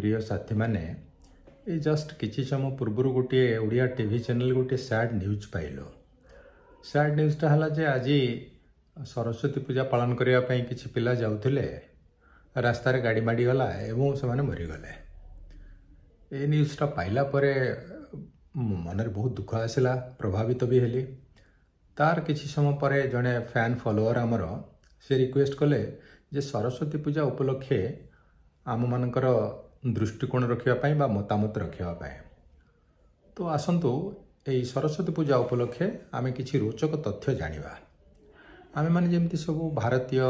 प्रिय साथी माने ये जस्ट किसी समय पूर्व गोटे ओडिया टीवी चैनल गोटे सैड न्यूज पाइल। सैड न्यूजटा है जे आज सरस्वती पूजा पालन करने किसी पिला जाऊले रास्तार गाड़ी माड़ी गला एवं से मरीगले। ये न्यूजटा पाइला परे मन बहुत दुख आसला, प्रभावित भी हेली। तार किसी समय पर जड़े फैन फॉलोअर आमर से रिक्वेस्ट कले जे सरस्वती पूजा उपलक्षे आम मानकर दृष्टिकोण रखापी मतामत रखापी। तो आसतु यही सरस्वती पूजा उपलक्षे आम कि रोचक तथ्य जाना। आम मैंने जमी सब भारतीय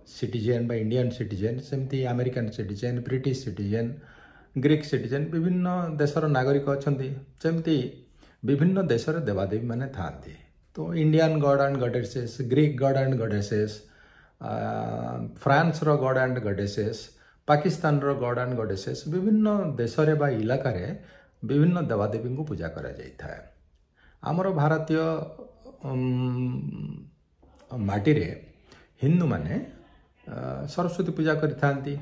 सिटीजेन बा इंडियन सिटीजेन सेमती अमेरिकन सिटीजेन, ब्रिटिश सिटीजेन, ग्रीक सिटीजेन विभिन्न देशर नागरिक अच्छा सेमती विभिन्न देशर देवादेवी माने थांती। तो Indian god and goddesses, Greek god and goddesses, France रो गॉड एंड गॉडेसेस, पाकिस्तान रो गॉड एंड गॉडेसेस विभिन्न देश बा इलाका रे विभिन्न देवादेवी को पूजा करा जाता है। आमर भारतीय माटी रे हिंदू माने सरस्वती पूजा करिथांती।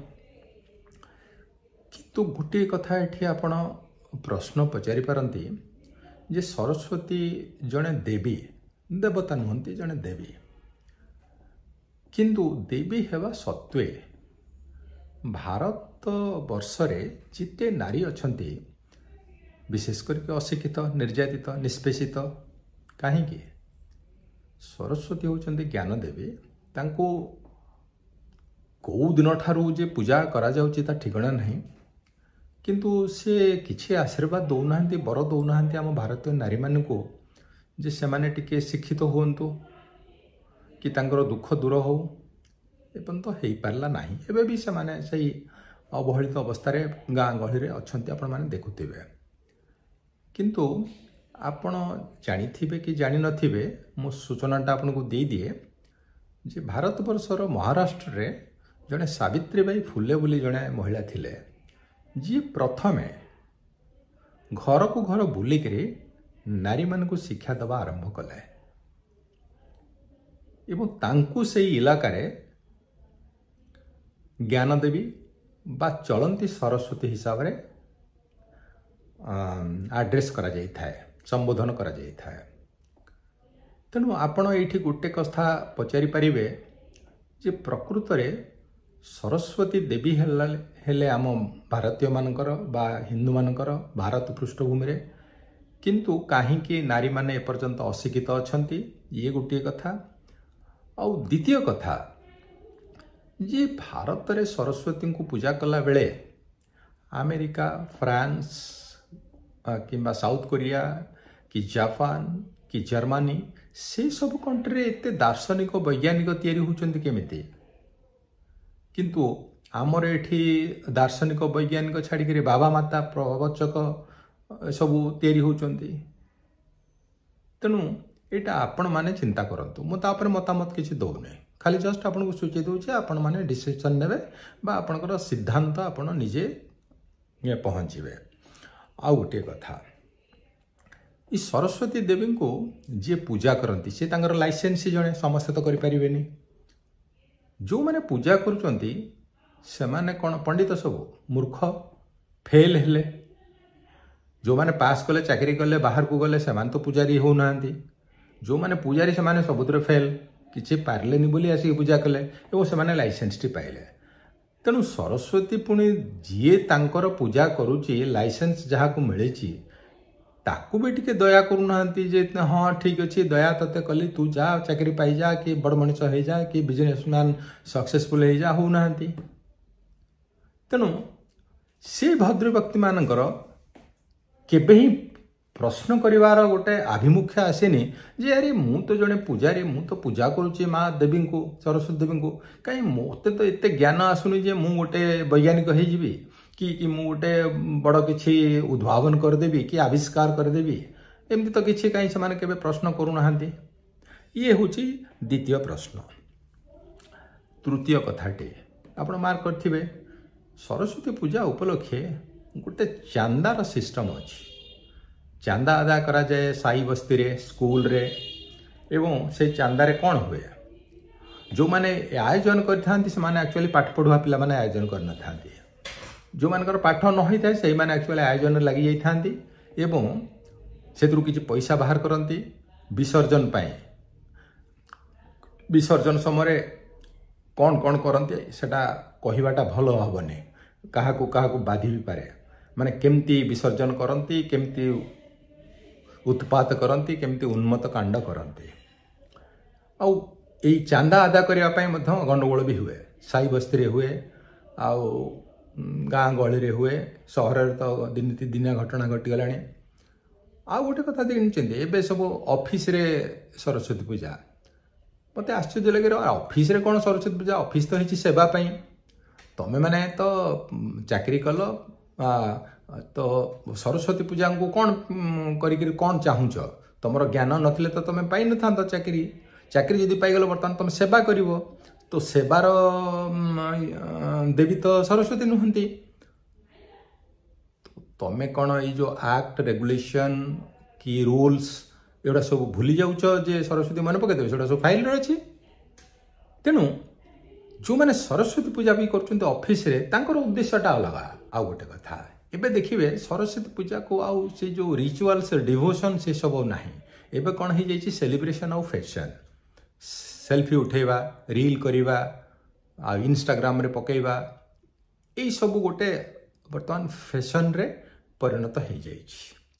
किंतु गोटे कथा एठी आपण प्रश्न पचारि पारंती जे सरस्वती जड़े देवी, देवता नुहंती, जड़े देवी। किंतु देवी हेबा सत्वे भारत वर्षरे जिते नारी अछंती विशेष करके अशिक्षित, निर्यातित, निष्पेषित, कहीं सरस्वती होचंती ज्ञान देवी। तांको कौ दिन ठारू जे पूजा करा जाउची ता ठिकाना नहीं, किंतु से किछि आशीर्वाद दौनाहांती, बर दौनाहांती आम भारतीय नारी मानकू जे से माने टिके शिक्षित होंतु कि तांकर दुख दूर हो। एपन तो हो पारला नहीं। एबे भी से माने सही अवहेलित अवस्था गाँ गहली अच्छे आपण माने देखुथिबे। किंतु आपण जानिथिबे कि जानि नथिबे, मो सूचनाटा आपनको दे दिए जे भारत वर्षर महाराष्ट्र रे जड़े सावित्रीबाई फुले बोली जड़े महिला थिले, जी प्रथमे घर को घर बुलिक नारी मानकु शिक्षा दबा आरंभ कले एवं तांकु से इलाका रे ज्ञान देवी बा चलंती सरस्वती हिसाब रे आड्रेस करा जाई थाए, संबोधन करा जाई थाए। तेणु आपण एठी गोटे कथा पचारि पारिबे जे प्रकृत रे सरस्वती देवी हेले आम भारतीय मानकर बा हिंदू मानकर भारत पृष्ठभूमि रे, किंतु काहींकि नारी माने एपर्यंत अशिक्षित अछंती, ये गोटे कथा। आउ द्वितीय कथा जे भारत रे सरस्वती को पूजा कला बेले अमेरिका, फ्रांस किंबा साउथ कोरिया कि जापान कि जर्मनी से सब कंट्री रे एते दार्शनिक वैज्ञानिक तैयारी होचंती केमिति, किंतु आमर एठी दार्शनिक वैज्ञानिक छाड़ी बाबा माता प्रवचक सबू तैयारी होचंती। तेणु एटा आपण माने चिंता करंतु। मो तापर मतामत किछि दौने, खाली जस्ट आपन को सूची दूचे, आपण माने डिसीजन नेबे बा आपनकर सिद्धांत आपण निजे पहुँचे। आउ गोटे कथा, इस सरस्वती देवी को जी पूजा करती से तांकर लाइसेंस जड़े समस्ते तो करें। जो मैंने पूजा करुँच से माने कौन पंडित सब मूर्ख फेल हेले, जो मैंने पास कले चाकरी कले बाहर को गले से तो पूजारी होना। जो मैंने पूजारी से माने सबुद्र फेल किसी पार्लेनी बोली आसिक पूजा कले एवं से माने लाइसेंस टी पाइले। तेणु सरस्वती पुणी जी तांकर पूजा करुची लाइसेंस जहाँ को मिले ताकू भी टिके दया करूना जे हाँ ठीक अच्छे दया तते कली तू जा चाकरी पाई जा कि बड़ मनीष हो जा कि बिजनेसमैन सक्सेसफुल हो जा होना। तेणु से भद्र व्यक्ति मानकर केबे ही प्रश्न करिवार गोटे आभिमुख्य आसेनी जे अरे मु तो जड़े पूजारी, मु तो पूजा करुच्ची माँ देवी को, सरस्वती देवी को, कहीं मत तो एत ज्ञान आसुनी जे मु गोटे वैज्ञानिक हो कि मु गोटे बड़ किछि उद्भावन करदेवी कि आविष्कार करदेवी, एमती तो किछि कहीं से माने केबे प्रश्न करूना। ये होची द्वितीय प्रश्न। तृतीय कथाटी आपण मार्क करथिबे, सरस्वती पूजा उपलक्षे गोटे चांदार सिस्टम अच्छी। चांदा अदा करा जाए साई बस्ती रे, स्कूल रे, एवं से चांदारे कौन हुए, जो माने आयोजन करथांती से माने एक्चुअली पाठ पढ़ुआ पिला माने आयोजन करना थांती। जो मानकर पाठ न होता है से मैंने एक्चुअली आयोजन लगी जाइथांती एवं सेतु किछि पैसा बाहर करती विसर्जन पाए। विसर्जन समय कौन कौन करती सेटा कहवाटा भल हेनी क्या बाधि भी पारे माने केमती विसर्जन करती केमती उत्पात करती केमती उन्मत्त कांड करती आउ यही चांदा अदा करने गंडगोल भी हुए साई बस्ती हुए आउ गाँ गहली हुए सहर तो दिनिया घटना घटीगला। आ गोटे कथा जानते एवं सब ऑफिस रे सरस्वती पूजा मत आश्चर्य लगे ऑफिस रे कौन सरस्वती पूजा ऑफिस तो है सेवाई तमें मैंने तो चाकरी कल तो सरस्वती पूजा को कौन कौन चाहूच तुम ज्ञान नथिले तो तुम पाई न था चाकरी चाकरी जदि पाईगल बर्तमान तुम सेवा कर तो सेवार देवी तो सरस्वती नुहंती तमें कौन ये जो एक्ट रेगुलेशन की रूल्स एगुड़ा सब भूली जाऊच जे सरस्वती मन पकईदेवे से सब फाइल अच्छी। तेणु जो मैंने सरस्वती पूजा भी कर ऑफिस रे तांकर उद्देश्यटा अलग आउ गोटे कथा एबे देखिए सरस्वती पूजा को आउ से जो रिचुअल्स डिवोशन से सब ना एबे कौन हो जाइए सेलिब्रेशन ऑफ फैशन सेल्फी उठेवा रील करवा इंस्टाग्राम रे पकेवा यही सब गोटे बर्तमान फैशन रे परिणत हो जाइए।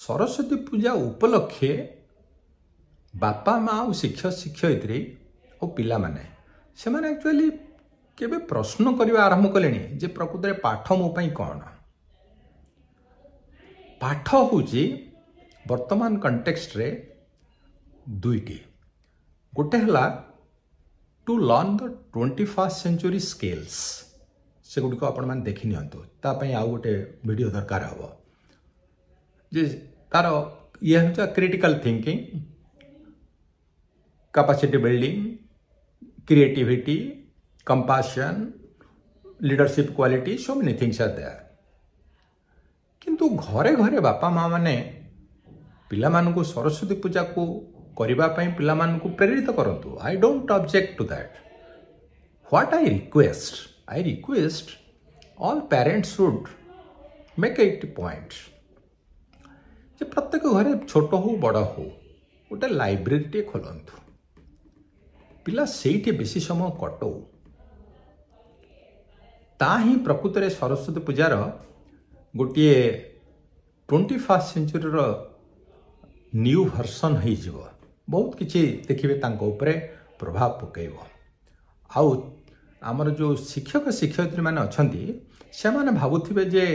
सरस्वती पूजा उपलक्षे बापा माँ और शिक्षक शिक्षयित्री और पिला माने से माने एक्चुअली केबे प्रश्न करने आरंभ कले जे प्रकृत में पाठ मो पाई कौन पाठ हूँ वर्तमान कंटेक्स्ट रे दुईटी गोटे है to learn the 21st century skills से गुड़िक आपण मैंने देखी नियंतु आउ गोटे वीडियो दरकार हम जे तार ये हूँ critical thinking capacity building creativity compassion leadership quality so many things are there किंतु घरे घरे बापा माँ मैंने पिला मानकु सरस्वती पूजा को करिबा पई पिला मानकु प्रेरित करंतु। I don't object to that what I request all parents should make it point जे प्रत्येक घरे छोट हो बड़ हो गोटे लाइब्रेरी टे खोलंतु पिला सेठी बेसी समय कटौ ता ही प्रकृत रे सरस्वती पूजार गोटे 21st सेंचुरी रो न्यू वर्सन हो जिवो बहुत किछि देखिबे तांको उपरे प्रभाव पकेइब। आउ आमर जो शिक्षक शिक्षयित्री माने अछंती से माने भाबुथिबे जे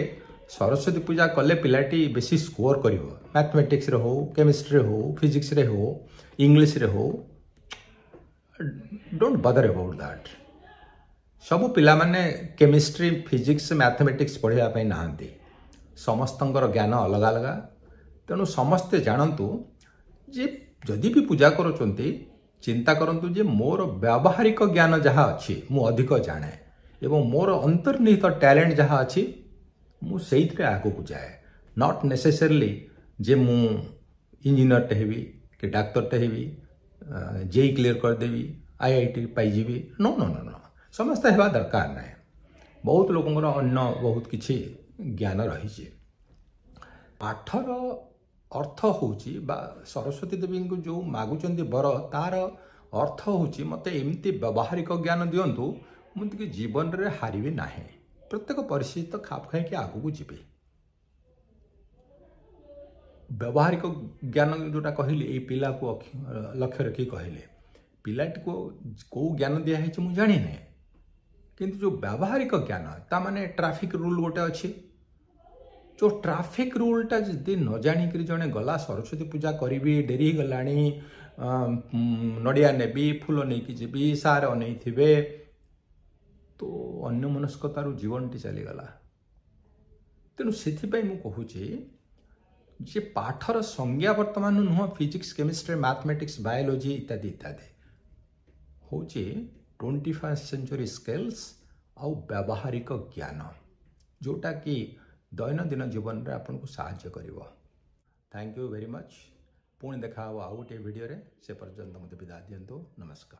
सरस्वती पूजा कले पिलाटी बेसी स्कोर करिवो मैथमेटिक्स रे हो केमिस्ट्री रे हो फिजिक्स रे हो इंग्लिश रे हो डोंट बदर अबाउट दैट सबु पिला माने केमिस्ट्री फिजिक्स मैथमेटिक्स पढ़िया पई नाहंती समस्तंकर ज्ञान अलग अलग तेणु समस्ते जानतु जे जदि भी पूजा करुचंती चिंता करंतु जे मोर व्यावहारिक ज्ञान जहाँ अच्छी मु अधिक जाने एवं मोर अंतर्निहित टैलेंट जहाँ अच्छी मु सेइथरे आगो को जाए नॉट नेसेसरली जे मु इंजीनियर टे हेबी कि डाक्टर टे हेबी जेई क्लियर कर देवी आईआईटी पाई जीवी नो नो नो नो समस्ते हेबा दरकार ना बहुत लोकंर अन्य बहुत किछि ज्ञान रही पाठर अर्थ होची बा सरस्वती देवी को जो मागुचंदी बर तार अर्थ होची मते एमती व्यावहारिक ज्ञान दियंतु मुझे जीवन रे हारिबे नाही प्रत्येक परिस्थिति तो खाप खाई आगू को जीवे व्यावहारिक ज्ञान जोटा कहली ए पिला को लक्ष्य रखी कहले पिलाटी को कौ ज्ञान दिया है मुझे जानी ना किंतु जो व्यावहारिक ज्ञान ता माने ट्रैफिक रूल गोटे अच्छी जो ट्रैफिक रूलटा जदि न जाणिक जड़े गला सरस्वती पूजा करी डेरी गला नड़िया नेबी फूल नहीं जीवी सार अनै थे तो अन्य मनस्कतार जीवनटी चलीगला तेणु से मुझे जे पाठर संज्ञा वर्तमान नुह फिजिक्स केमिस्ट्री मैथमेटिक्स बायोलॉजी इत्यादि इत्यादि हूँ 21st सेंचुरी स्किल्स आउ व्यावहारिक ज्ञान जोटा कि दैनंदिन जीवन में आपको साहाय्य करिवो। थैंक यू वेरी मच पुणी देखा आउ गोटे वीडियो से पर्यंत मत विदा दियंतु नमस्कार।